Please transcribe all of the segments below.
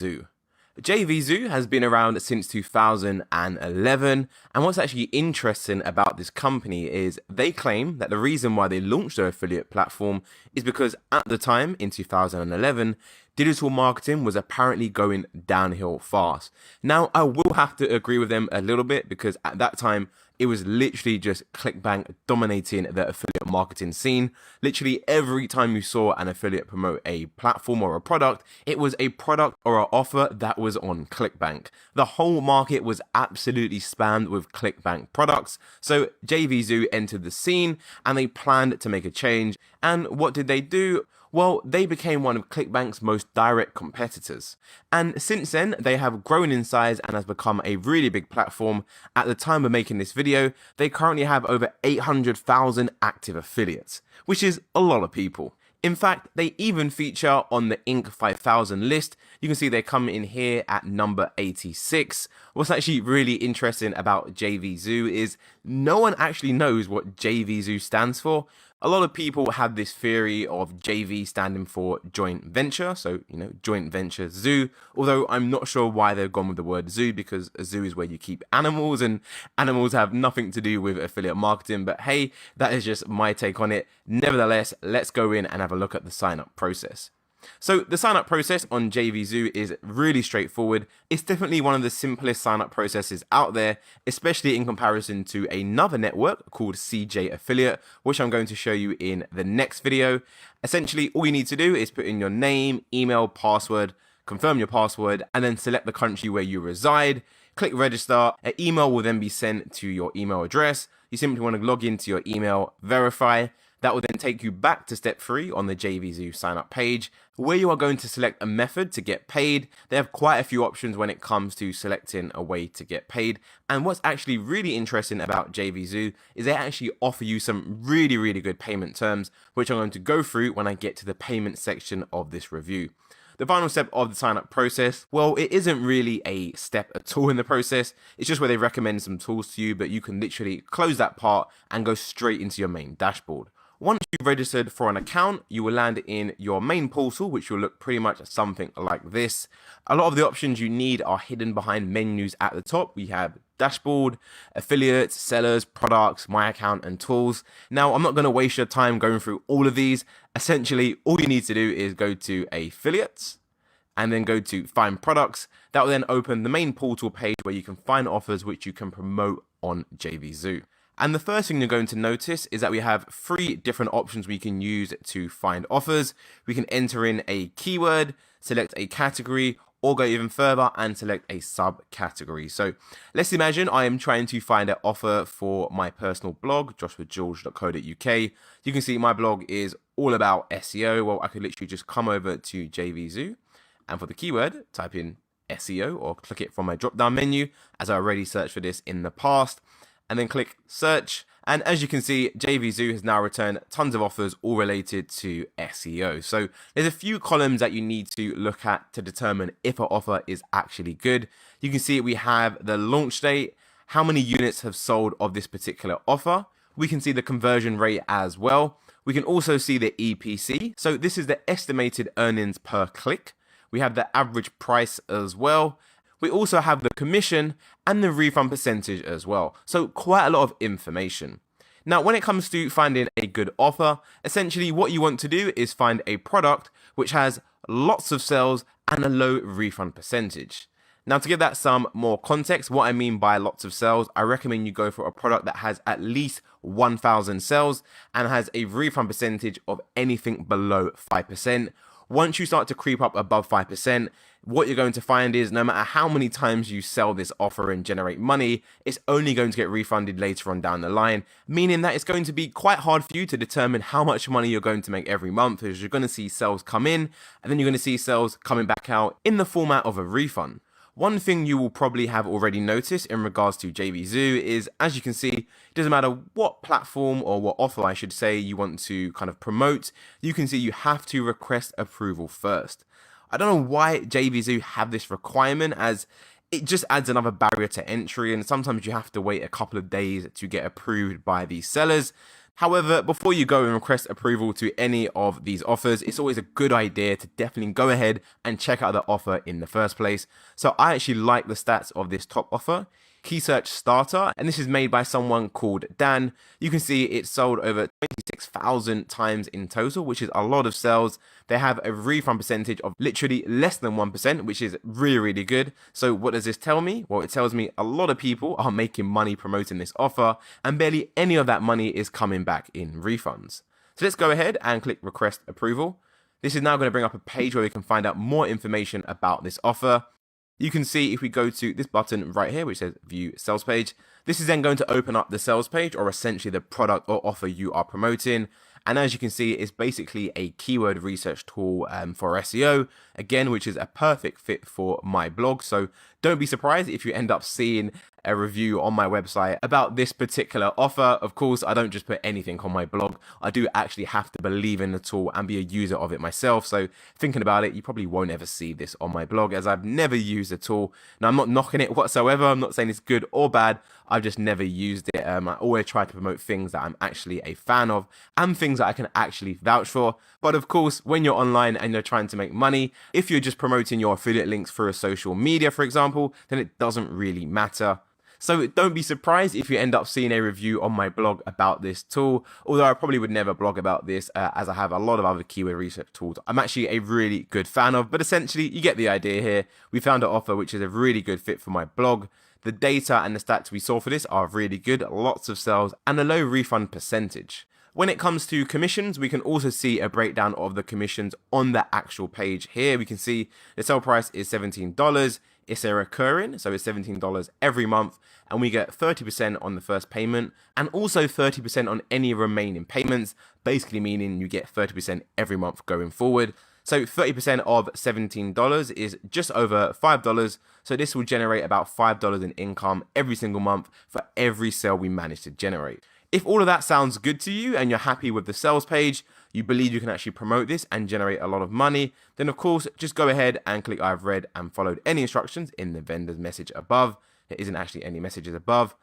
JVZoo. JVZoo has been around since 2011, and what's actually interesting about this company is they claim that the reason why they launched their affiliate platform is because at the time, in 2011, digital marketing was apparently going downhill fast. Now, I will have to agree with them a little bit because at that time, it was literally just ClickBank dominating the affiliate marketing scene. Literally every time you saw an affiliate promote a platform or a product, it was a product or an offer that was on ClickBank. The whole market was absolutely spammed with ClickBank products. So JVZoo entered the scene and they planned to make a change. And what did they do? Well, they became one of ClickBank's most direct competitors. And since then, they have grown in size and has become a really big platform. At the time of making this video, they currently have over 800,000 active affiliates, which is a lot of people. In fact, they even feature on the Inc. 5000 list. You can see they come in here at number 86. What's actually really interesting about JVZoo is no one actually knows what JVZoo stands for. A lot of people have this theory of JV standing for joint venture, so, joint venture zoo, although I'm not sure why they've gone with the word zoo because a zoo is where you keep animals and animals have nothing to do with affiliate marketing, but hey, that is just my take on it. Nevertheless, let's go in and have a look at the sign up process. So the sign up process on JVZoo is really straightforward. It's definitely one of the simplest sign up processes out there, especially in comparison to another network called CJ Affiliate, which I'm going to show you in the next video. Essentially, all you need to do is put in your name, email, password, confirm your password, and then select the country where you reside. Click register. An email will then be sent to your email address. You simply want to log into your email, verify. That will then take you back to step 3 on the JVZoo sign up page, where you are going to select a method to get paid. They have quite a few options when it comes to selecting a way to get paid. And what's actually really interesting about JVZoo is they actually offer you some really good payment terms, which I'm going to go through when I get to the payment section of this review. The final step of the sign up process, well, it isn't really a step at all in the process. It's just where they recommend some tools to you, but you can literally close that part and go straight into your main dashboard. Once you've registered for an account, you will land in your main portal, which will look pretty much something like this. A lot of the options you need are hidden behind menus at the top. We have dashboard, affiliates, sellers, products, my account, and tools. Now, I'm not going to waste your time going through all of these. Essentially, all you need to do is go to affiliates and then go to find products. That will then open the main portal page where you can find offers which you can promote on JVZoo. And the first thing you're going to notice is that we have 3 different options we can use to find offers. We can enter in a keyword, select a category, or go even further and select a subcategory. So let's imagine I am trying to find an offer for my personal blog, joshuageorge.co.uk. You can see my blog is all about SEO. Well, I could literally just come over to JVZoo and for the keyword, type in SEO or click it from my drop-down menu as I already searched for this in the past. And then click search. And as you can see, JVZoo has now returned tons of offers all related to SEO. So there's a few columns that you need to look at to determine if an offer is actually good. You can see we have the launch date, how many units have sold of this particular offer. We can see the conversion rate as well. We can also see the EPC. So this is the estimated earnings per click. We have the average price as well. We also have the commission and the refund percentage as well. So quite a lot of information. Now, when it comes to finding a good offer, essentially what you want to do is find a product which has lots of sales and a low refund percentage. Now, to give that some more context, what I mean by lots of sales, I recommend you go for a product that has at least 1,000 sales and has a refund percentage of anything below 5%. Once you start to creep up above 5%, what you're going to find is no matter how many times you sell this offer and generate money, it's only going to get refunded later on down the line, meaning that it's going to be quite hard for you to determine how much money you're going to make every month, as you're going to see sales come in and then you're going to see sales coming back out in the format of a refund. One thing you will probably have already noticed in regards to JVZoo is, as you can see, it doesn't matter what platform or what offer I should say you want to kind of promote, you can see you have to request approval first. I don't know why JVZoo have this requirement, as it just adds another barrier to entry, and sometimes you have to wait a couple of days to get approved by these sellers. However, before you go and request approval to any of these offers, it's always a good idea to definitely go ahead and check out the offer in the first place. So I actually like the stats of this top offer. Key search starter, and this is made by someone called Dan. You can see it sold over 26,000 times in total, which is a lot of sales. They have a refund percentage of literally less than 1%, which is really, really good. So what does this tell me? Well, it tells me a lot of people are making money promoting this offer, and barely any of that money is coming back in refunds. So let's go ahead and click request approval. This is now going to bring up a page where we can find out more information about this offer. You can see if we go to this button right here, which says view sales page, this is then going to open up the sales page, or essentially the product or offer you are promoting. And as you can see, it's basically a keyword research tool for SEO, again, which is a perfect fit for my blog. So don't be surprised if you end up seeing a review on my website about this particular offer. Of course, I don't just put anything on my blog. I do actually have to believe in the tool and be a user of it myself. So thinking about it, you probably won't ever see this on my blog, as I've never used the tool. Now, I'm not knocking it whatsoever. I'm not saying it's good or bad. I've just never used it. I always try to promote things that I'm actually a fan of and things that I can actually vouch for. But of course, when you're online and you're trying to make money, if you're just promoting your affiliate links through a social media, for example, then it doesn't really matter. So don't be surprised if you end up seeing a review on my blog about this tool, although I probably would never blog about this as I have a lot of other keyword research tools I'm actually a really good fan of. But essentially, you get the idea here. We found an offer which is a really good fit for my blog. The data and the stats we saw for this are really good, lots of sales and a low refund percentage. When it comes to commissions, we can also see a breakdown of the commissions on the actual page here. We can see the sale price is $17. It's a recurring, so it's $17 every month, and we get 30% on the first payment and also 30% on any remaining payments, basically meaning you get 30% every month going forward. So 30% of $17 is just over $5. So this will generate about $5 in income every single month for every sale we manage to generate. If all of that sounds good to you and you're happy with the sales page, you believe you can actually promote this and generate a lot of money, then of course, just go ahead and click I've read and followed any instructions in the vendor's message above. There isn't actually any messages above.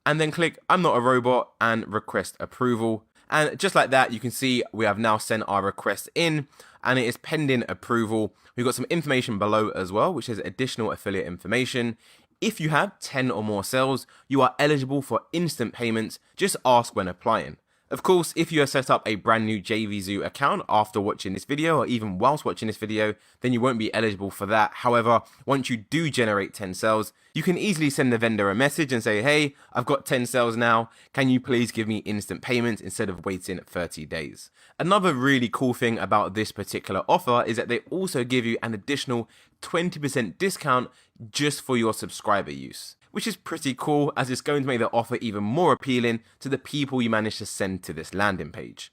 And then click I'm not a robot and request approval. And just like that, you can see we have now sent our request in and it is pending approval. We've got some information below as well, which is additional affiliate information. If you have 10 or more sales, you are eligible for instant payments. Just ask when applying. Of course, if you have set up a brand new JVZoo account after watching this video or even whilst watching this video, then you won't be eligible for that. However, once you do generate 10 sales, you can easily send the vendor a message and say, hey, I've got 10 sales now. Can you please give me instant payments instead of waiting 30 days? Another really cool thing about this particular offer is that they also give you an additional 20% discount just for your subscriber use, which is pretty cool as it's going to make the offer even more appealing to the people you manage to send to this landing page.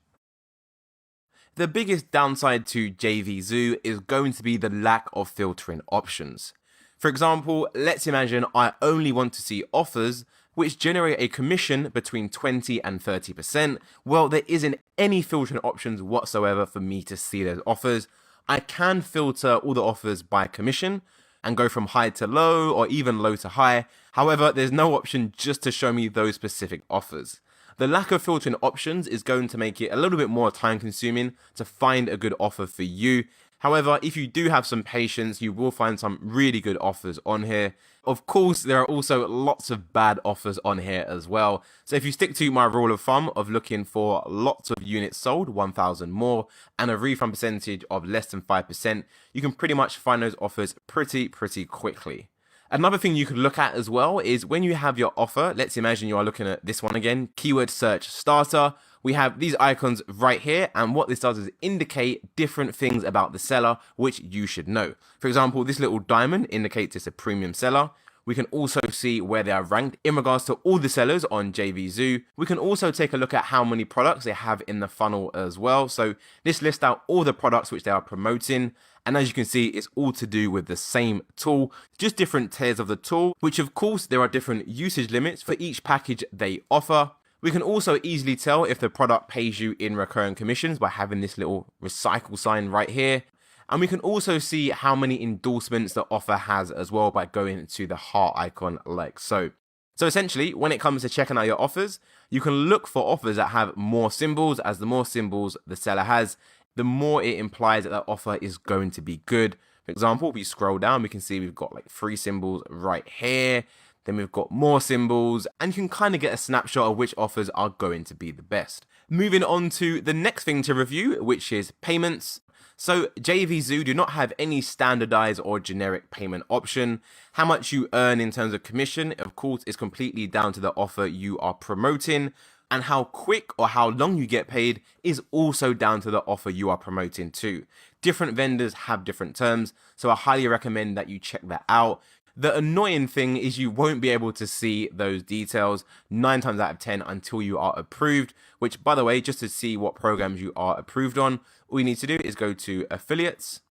The biggest downside to JVZoo is going to be the lack of filtering options. For example, let's imagine I only want to see offers which generate a commission between 20 and 30%. Well, there isn't any filtering options whatsoever for me to see those offers. I can filter all the offers by commission and go from high to low or even low to high. However, there's no option just to show me those specific offers. The lack of filtering options is going to make it a little bit more time consuming to find a good offer for you. However, if you do have some patience, you will find some really good offers on here. Of course, there are also lots of bad offers on here as well. So if you stick to my rule of thumb of looking for lots of units sold, 1,000 more, and a refund percentage of less than 5%, you can pretty much find those offers pretty quickly. Another thing you could look at as well is when you have your offer, let's imagine you are looking at this one again, keyword search starter. We have these icons right here, and what this does is indicate different things about the seller which you should know. For example, this little diamond indicates it's a premium seller. We can also see where they are ranked in regards to all the sellers on JVZoo. We can also take a look at how many products they have in the funnel as well. So this lists out all the products which they are promoting. And as you can see, it's all to do with the same tool, just different tiers of the tool, which of course there are different usage limits for each package they offer. We can also easily tell if the product pays you in recurring commissions by having this little recycle sign right here. And we can also see how many endorsements the offer has as well by going to the heart icon like so. So essentially, when it comes to checking out your offers, you can look for offers that have more symbols, as the more symbols the seller has, the more it implies that that offer is going to be good. For example, if we scroll down, we can see we've got like 3 symbols right here. Then we've got more symbols, and you can kind of get a snapshot of which offers are going to be the best. Moving on to the next thing to review, which is payments. So JVZoo do not have any standardized or generic payment option. How much you earn in terms of commission, of course, is completely down to the offer you are promoting. And how quick or how long you get paid is also down to the offer you are promoting too. Different vendors have different terms, so I highly recommend that you check that out. The annoying thing is you won't be able to see those details 9 times out of 10 until you are approved, which, by the way, just to see what programs you are approved on, all you need to do is go to affiliates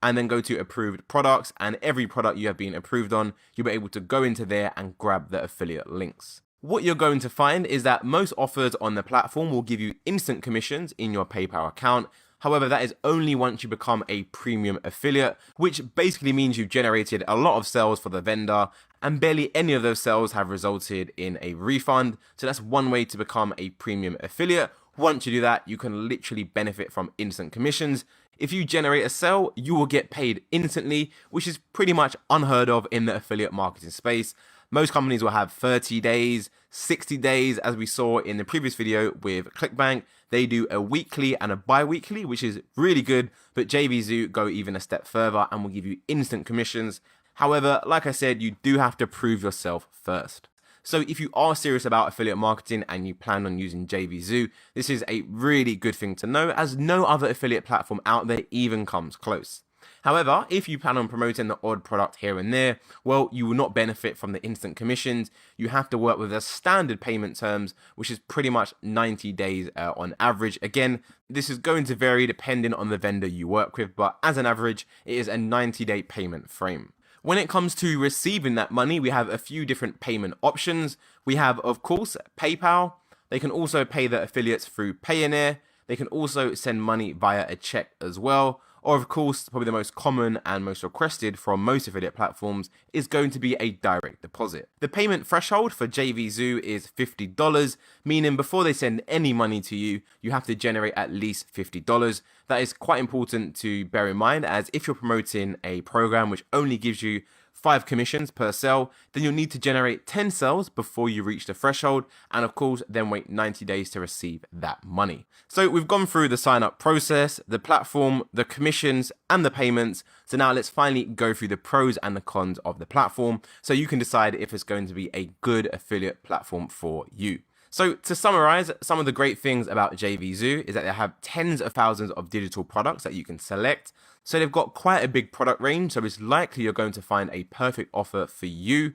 and then go to approved products, and every product you have been approved on, you'll be able to go into there and grab the affiliate links. What you're going to find is that most offers on the platform will give you instant commissions in your PayPal account. However, that is only once you become a premium affiliate, which basically means you've generated a lot of sales for the vendor and barely any of those sales have resulted in a refund. So that's one way to become a premium affiliate. Once you do that, you can literally benefit from instant commissions. If you generate a sale, you will get paid instantly, which is pretty much unheard of in the affiliate marketing space. Most companies will have 30 days, 60 days, as we saw in the previous video with ClickBank. They do a weekly and a bi-weekly, which is really good, but JVZoo go even a step further and will give you instant commissions. However, like I said, you do have to prove yourself first. So if you are serious about affiliate marketing and you plan on using JVZoo, this is a really good thing to know, as no other affiliate platform out there even comes close. However, if you plan on promoting the odd product here and there, well, you will not benefit from the instant commissions. You have to work with the standard payment terms, which is pretty much 90 days on average. Again, this is going to vary depending on the vendor you work with, but as an average, it is a 90-day payment frame. When it comes to receiving that money, we have a few different payment options. We have, of course, PayPal. They can also pay their affiliates through Payoneer. They can also send money via a check as well. Or, of course, probably the most common and most requested from most affiliate platforms is going to be a direct deposit. The payment threshold for JVZoo is $50, meaning before they send any money to you, you have to generate at least $50. That is quite important to bear in mind, as if you're promoting a program which only gives you 5 commissions per sale, then you'll need to generate 10 sales before you reach the threshold, and of course then wait 90 days to receive that money. So we've gone through the sign up process, the platform, the commissions and the payments. So now let's finally go through the pros and the cons of the platform so you can decide if it's going to be a good affiliate platform for you. So to summarize, some of the great things about JVZoo is that they have tens of thousands of digital products that you can select. So they've got quite a big product range, so it's likely you're going to find a perfect offer for you.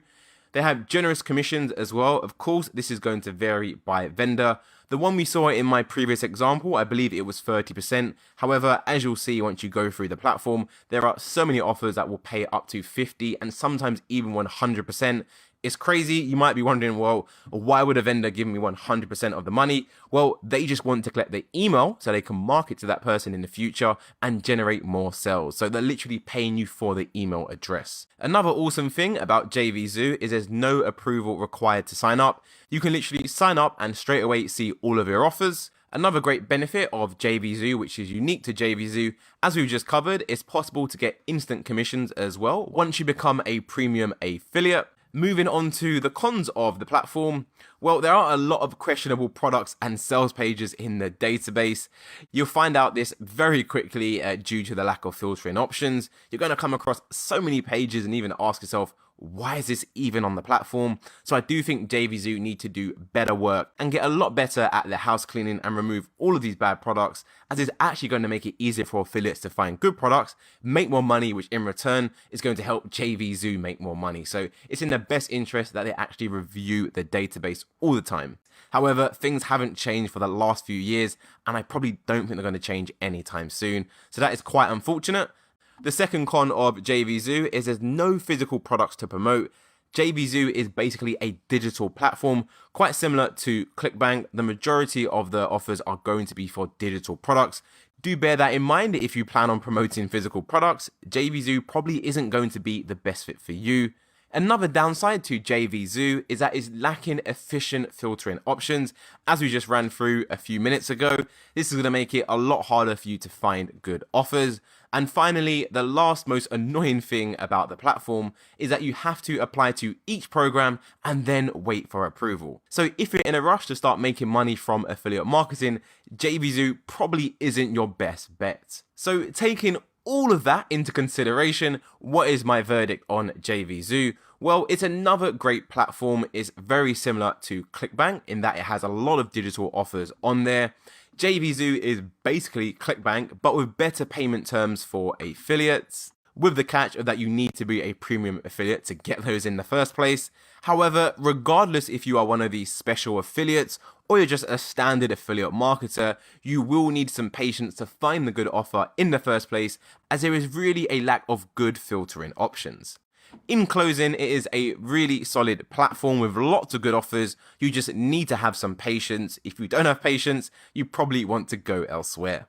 They have generous commissions as well. Of course, this is going to vary by vendor. The one we saw in my previous example, I believe it was 30%. However, as you'll see once you go through the platform, there are so many offers that will pay up to 50 and sometimes even 100%. It's crazy. You might be wondering, well, why would a vendor give me 100% of the money? Well, they just want to collect the email so they can market to that person in the future and generate more sales. So they're literally paying you for the email address. Another awesome thing about JVZoo is there's no approval required to sign up. You can literally sign up and straight away see all of your offers. Another great benefit of JVZoo, which is unique to JVZoo, as we've just covered, it's possible to get instant commissions as well once you become a premium affiliate. Moving on to the cons of the platform, well, there are a lot of questionable products and sales pages in the database. You'll find out this very quickly due to the lack of filtering options. You're going to come across so many pages and even ask yourself, why is this even on the platform? So I do think JVZoo need to do better work and get a lot better at their house cleaning and remove all of these bad products, as it's actually going to make it easier for affiliates to find good products, make more money, which in return is going to help JVZoo make more money. So it's in their best interest that they actually review the database all the time. However, things haven't changed for the last few years, and I probably don't think they're going to change anytime soon. So that is quite unfortunate. The second con of JVZoo is there's no physical products to promote. JVZoo is basically a digital platform, quite similar to ClickBank. The majority of the offers are going to be for digital products. Do bear that in mind if you plan on promoting physical products. JVZoo probably isn't going to be the best fit for you. Another downside to JVZoo is that it's lacking efficient filtering options. As we just ran through a few minutes ago, this is going to make it a lot harder for you to find good offers. And finally, the last most annoying thing about the platform is that you have to apply to each program and then wait for approval. So if you're in a rush to start making money from affiliate marketing, JVZoo probably isn't your best bet. So taking all of that into consideration, what is my verdict on JVZoo? Well, it's another great platform. It's very similar to ClickBank in that it has a lot of digital offers on there. JVZoo is basically ClickBank, but with better payment terms for affiliates, with the catch of that you need to be a premium affiliate to get those in the first place. However, regardless if you are one of these special affiliates or you're just a standard affiliate marketer, you will need some patience to find the good offer in the first place, as there is really a lack of good filtering options. In closing, it is a really solid platform with lots of good offers. You just need to have some patience. If you don't have patience, you probably want to go elsewhere.